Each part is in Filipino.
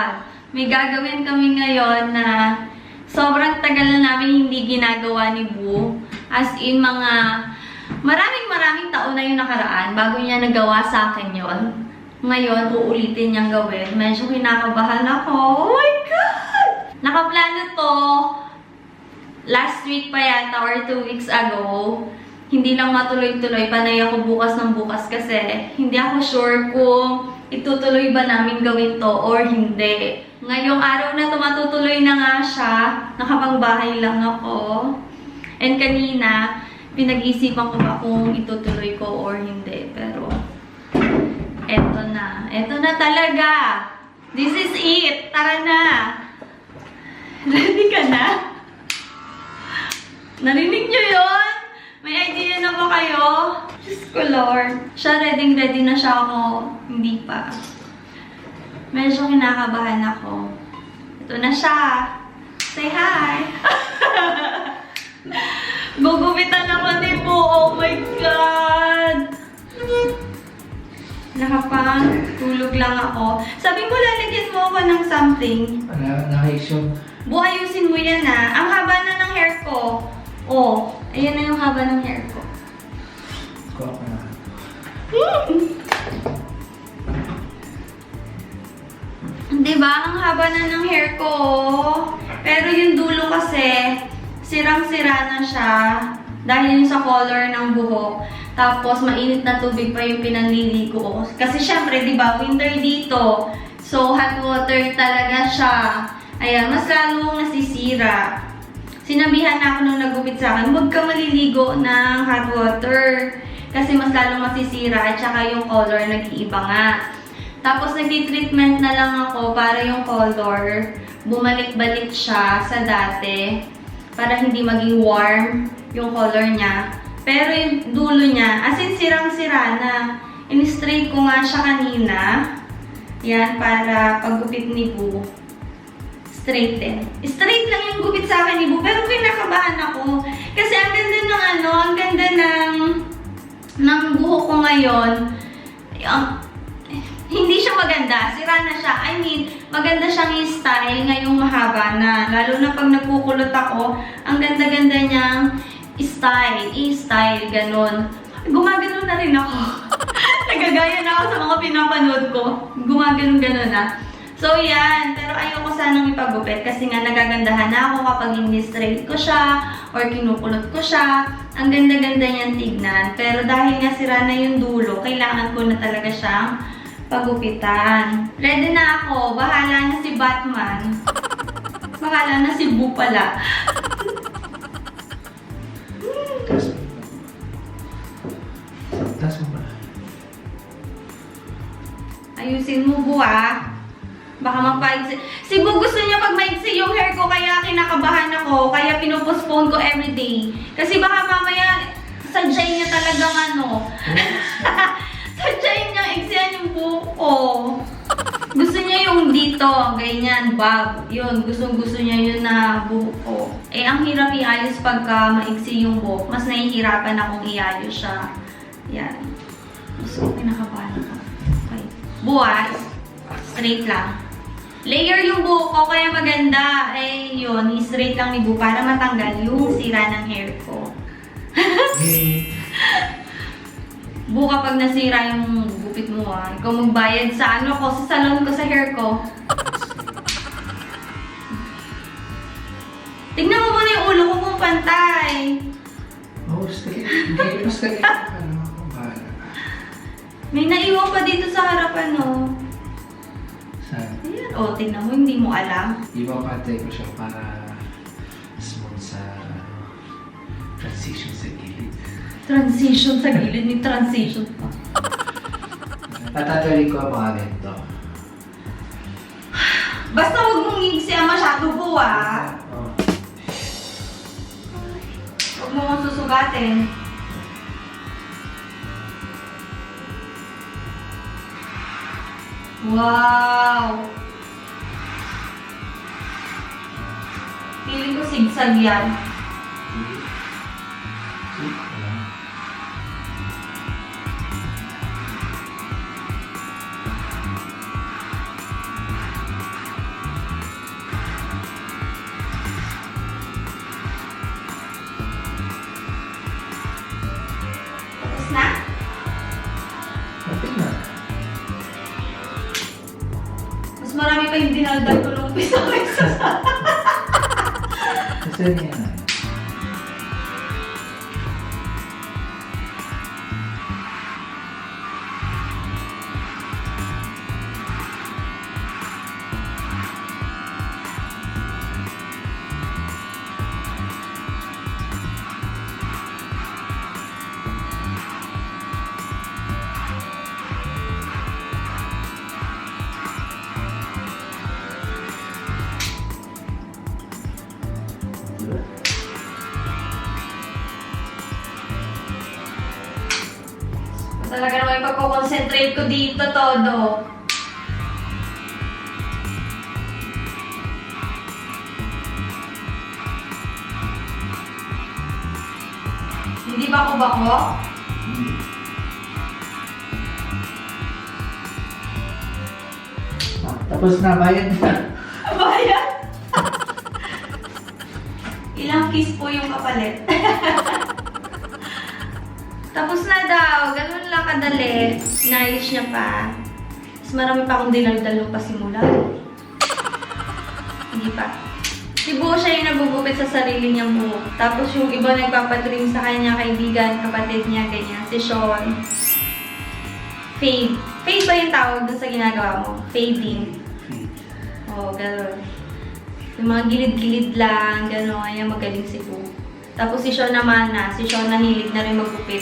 God! May gagawin kami ngayon na sobrang tagal na namin hindi ginagawa ni Boo. As in, mga maraming taon na yung nakaraan bago niya nagawa sa akin yon. Ngayon, uulitin niyang gawin. Medyo kinakabahan ako. Oh my God! Nakaplano to last week pa yata or 2 weeks ago. Hindi lang matuloy-tuloy. Panay ako bukas ng bukas kasi hindi ako sure kung itutuloy ba namin gawin to or hindi. Ngayong araw na to matutuloy na nga siya. Nakapangbahay lang ako. And kanina, pinag-isipan ko ba kung itutuloy ko or hindi. Pero, eto na. Eto na talaga. This is it. Tara na. Ready ka na? Narinig nyo yun? May idea na ba kayo? Diyos ko, Lord. Siya, ready na siya ako. Hindi pa. Medyo kinakabahan ako. Ito na siya. Say hi! Gugupitan ako ni Po. Oh my God! Nakapang tulog lang ako. Sabi mo, lalagyan mo ako ng something. Naka-issue. Buhayusin mo yan ah. Ang haba na ng hair ko. Oh, ayan na yung haba ng hair ko. Kuha ko na. Diba? Ang haba na ng hair ko. Pero yung dulo kasi, sirang-sira na siya. Dahil yung sa color ng buhok. Tapos, mainit na tubig pa yung pinanliligo ko. Kasi syempre, diba, winter dito. So, hot water talaga siya. Ayan, mas lalong nasisira. Sinabihan na ako nung nagupit sa akin, huwag ka maliligo ng hot water. Kasi mas lalong masisira at saka yung color nag-iiba nga. Tapos nagti-treatment na lang ako para yung color bumalik-balik siya sa dati. Para hindi maging warm yung color niya. Pero yung dulo niya, as in sirang-sira na. In-straight ko nga siya kanina. Yan, para paggupit ni Boo. Straight din. Straight lang yung gupit sa akin ni Boo, pero kinakabahan ako. Kasi ang ganda ng ang ganda ng buhok ko ngayon. Hindi siya maganda. Sira na siya. I mean, maganda siyang i-style ngayong mahaba na. Lalo na pag nagkukulot ako, ang ganda-ganda niyang i-style, ganun. Gumaganon na rin ako. Nagagaya na ako sa mga pinapanood ko. Gumaganon-ganon na. So, yan. Pero ayoko sanang ipagupit kasi nga nagagandahan na ako kapag ini-straight ko siya or kinukulot ko siya. Ang ganda-ganda niyan tignan. Pero dahil nga sira na yung dulo, kailangan ko na talaga siyang pagupitan. Ready na ako. Bahala na si Batman. Bahala na si Boo pala. Tas mo ba? Ayusin mo, Boo, ah. Baka magpaigsi. Si Boo gusto niya pag maigsi yung hair ko, kaya kinakabahan ako. Kaya pinopostpone ko everyday. Kasi baka mamaya, sadyain niya talagang ano. Sadyain niya, iksihan yung buhok ko. Gusto niya yung dito, ganyan, bob. Yun, gusto niya yun na buhok ko. Eh, ang hirap iayos pagka maigsi yung buhok. Mas nahihirapan akong iayos siya. Yan. Gusto ko, kinakabahan ako. Okay. Buwas. Straight lang. Layer yung buhok ko, kaya maganda. Eh, yun, straight lang ni Boo para matanggal yung sira ng hair ko. Boo, kapag nasira yung gupit mo, ah, ikaw magbayad sa ano ko, sa salon ko, sa hair ko. Tignan mo muna yung ulo ko kung pantay. Oh, straight. Hindi, mas straight. Ano ako, bahala. May naiwan pa dito sa harapan, no? Saan? Ayan, oh, tignan mo, hindi mo alam. Ipapatay ko siya para smooth sa transition sa gilid. Transition sa gilid, may transition pa. Patatuloy ko ang mga ganito. Basta huwag mong ngigsiya masyado po, ah. Oh. Huwag mo kong susugatin. Wow! Feeling ko sigsag yan. yung dinaldal ko nung umpisa kaysa sa... Kasi niya. Talaga naman ipagko-concentrate ko dito, todo. Hindi ba ako bako? Tapos na, bayad na. Bayan? Ilang kiss po yung kapalit? Tapos na daw. Ganun lang kadali. Inayos niya pa. Mas marami pa akong dinaldal nung pasimula. Hindi pa. Si Bo siya yung nagugupit sa sarili niyang buhok. Tapos yung iba nagpapatrim sa kanya, kaibigan, kapatid niya, ganyan. Si Sean. Fade. Fade ba yung tawag dun sa ginagawa mo? Fading. Oo, gano'n. Yung mga gilid-gilid lang, gano'n. Ayan, magaling si Bo. Tapos si Sean naman si Sean nahilig na rin magupit.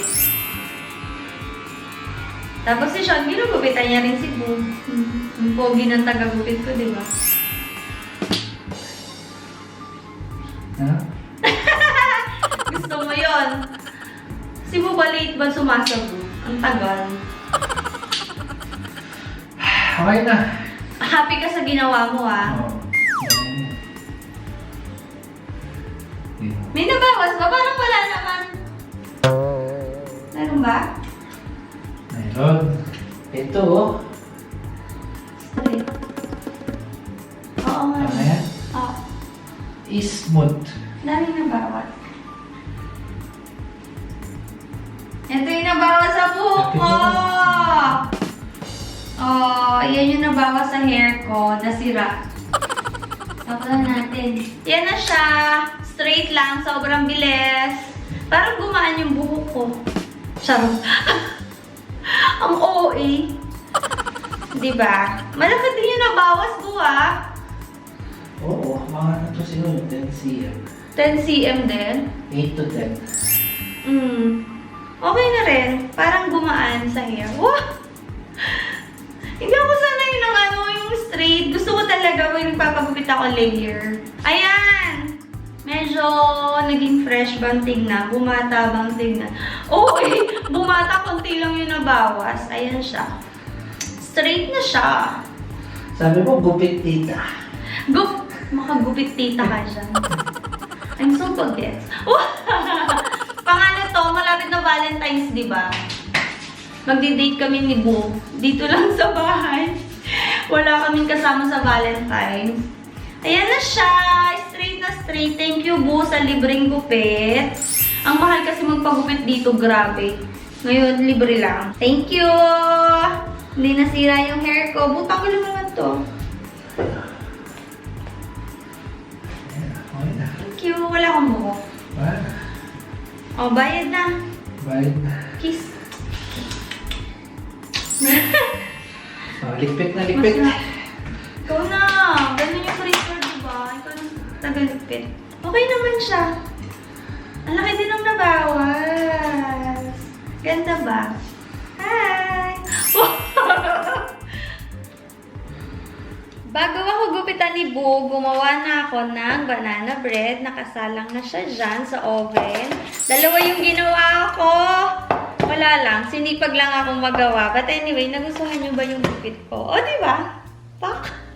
Tapos si Sean, ginugupitan niya rin si Bo. Yung pogi ng taga-gupit ko, di ba? Ano? Gusto mo yon? Si Bo ba late ba sumasagot? Ang tagal. Okay na. Happy ka sa ginawa mo, ah. Oo. May nabawas ba? Parang wala naman. Meron ba? Mayroon. Ito, oh. Sorry. Oo nga. Ano yan? Oo. Smooth. Daming nabawas. Ito yung nabawas sa buhok ko! Oh, yan yung nabawas sa hair ko. Nasira. Tapalan natin. Yan na siya. Straight lang. Sobrang bilis. Parang gumaan yung buhok ko. Charot. Ang OA. Diba? Malaki din yung nabawas ko, ah. Oo, mga ano to siguro, 10 cm. 10 cm din. 8 to 10. Okay na rin. Parang gumaan sa hair. Wow! Hindi ako sanay ng yung straight. Gusto ko talaga kung nagpapagupit ako layer. Ayan! Medyo naging fresh bang tignan. Bumata bang tignan. Oo bumata konti lang yung nabawas. Ayan siya. Straight na siya. Sabi mo, gupit tita. Makagupit tita ka dyan. I'm so pag-gets. Pangano to, malapit na Valentine's, di ba? Magdi-date kami ni Bo. Dito lang sa bahay. Wala kaming kasama sa Valentine's. Ayan na siya. Straight na straight. Thank you, Bo, sa libreng gupit. Ang mahal kasi magpagupit dito, grabe. Ngayon, libre lang. Thank you! Hindi nasira yung hair ko. Butang ko lang naman to. Okay na. Thank you. Wala akong buhok. Wala. Oh, bayad na. Bayad na. Kiss. Oh, ligpit na ligpit. Ikaw na. Ganun yung freezer, diba? Ikaw na tagalipit. Okay naman siya. Ang laki din ng nabawas. Ganda ba? Hi! Bago ako gupitan ni Bo, gumawa na ako ng banana bread. Nakasalang na siya dyan sa oven. Dalawa yung ginawa ko. Wala lang. Sinipag lang akong magawa. But anyway, nagustuhan nyo ba yung gupit ko? O, diba? Pak!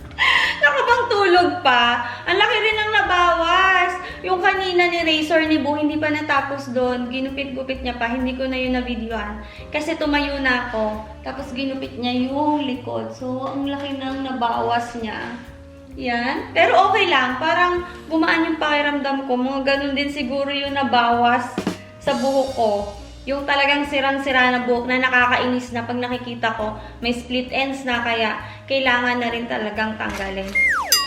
Nakabang tulog pa. Ang laki rin ng nabawas. Yung kanina ni Razor ni Bo, hindi pa natapos doon. Ginupit-gupit niya pa. Hindi ko na yun na-videoan. Kasi tumayo na ako. Tapos ginupit niya yung likod. So, ang laki ng nabawas niya. Yan. Pero okay lang. Parang gumaan yung pakiramdam ko. Mga ganun din siguro yung nabawas sa buhok ko. Yung talagang sirang-sira na buhok na nakakainis na pag nakikita ko, may split ends na kaya kailangan na rin talagang tanggalin.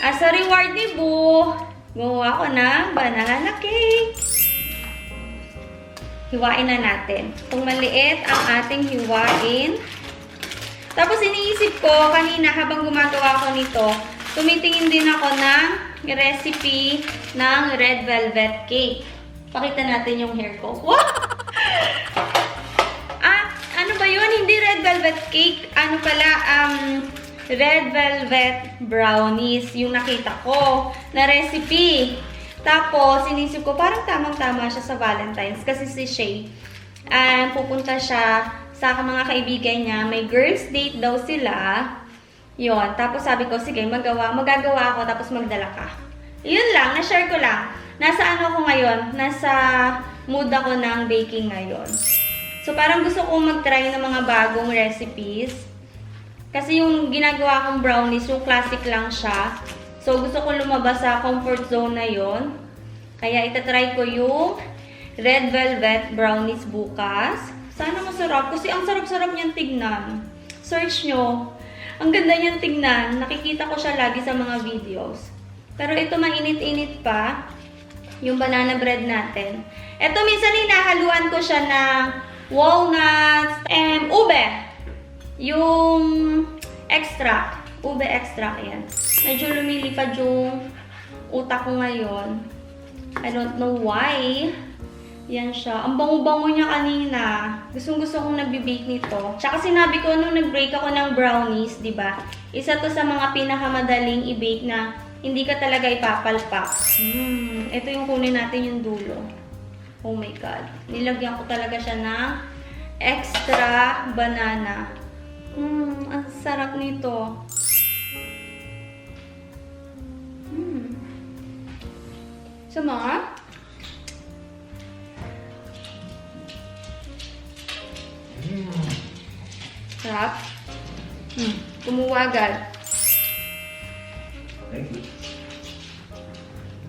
As a reward ni Boo, gumawa ko ng banana cake. Hiwain na natin. Kung maliit ang ating hiwain. Tapos iniisip ko, kanina habang gumagawa ko nito, tumitingin din ako ng recipe ng red velvet cake. Pakita natin yung hair ko. Wow! Ano ba yun? Hindi red velvet cake. Ano pala, red velvet brownies yung nakita ko na recipe. Tapos, inisip ko, parang tamang-tama siya sa Valentine's. Kasi si Shay, pupunta siya sa mga kaibigan niya. May girls date daw sila. Yun. Tapos sabi ko, sige, magagawa ako, tapos magdala ka. Yun lang, na-share ko lang. Nasa ano ako ngayon? Nasa mood ako ng baking ngayon. So, parang gusto kong mag-try ng mga bagong recipes. Kasi yung ginagawa kong brownies, yung classic lang siya. So, gusto ko lumabas sa comfort zone na yon. Kaya itatry ko yung red velvet brownies bukas. Sana masarap. Kasi ang sarap-sarap niyang tignan. Search nyo. Ang ganda niyang tignan. Nakikita ko siya lagi sa mga videos. Pero ito mainit-init pa. Yung banana bread natin. Ito minsan hinahaluan ko siya ng walnuts and ube. Yung extract. Ube extract yan. Medyo lumilipad yung utak ko ngayon. I don't know why. Yan siya. Ang bango-bango niya kanina. Gustong-gusto kong nagbe-bake nito. Tsaka sinabi ko nung nag-break ako ng brownies, di ba? Isa to sa mga pinakamadaling i-bake na hindi ka talaga ipapalpak. Ito yung kunin natin yung dulo. Oh my God. Nilagyan ko talaga siya ng extra banana. Ang sarap nito. Sama? Sarap? Kumuha agad. Thank you.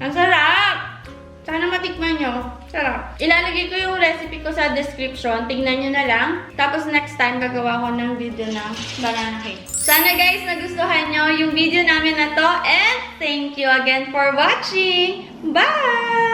Ang sarap! Sana matikman nyo. Sarap. Ilalagay ko yung recipe ko sa description. Tingnan nyo na lang. Tapos next time, gagawa ko ng video ng banana cake. Sana guys, nagustuhan nyo yung video namin na to. And thank you again for watching. Bye!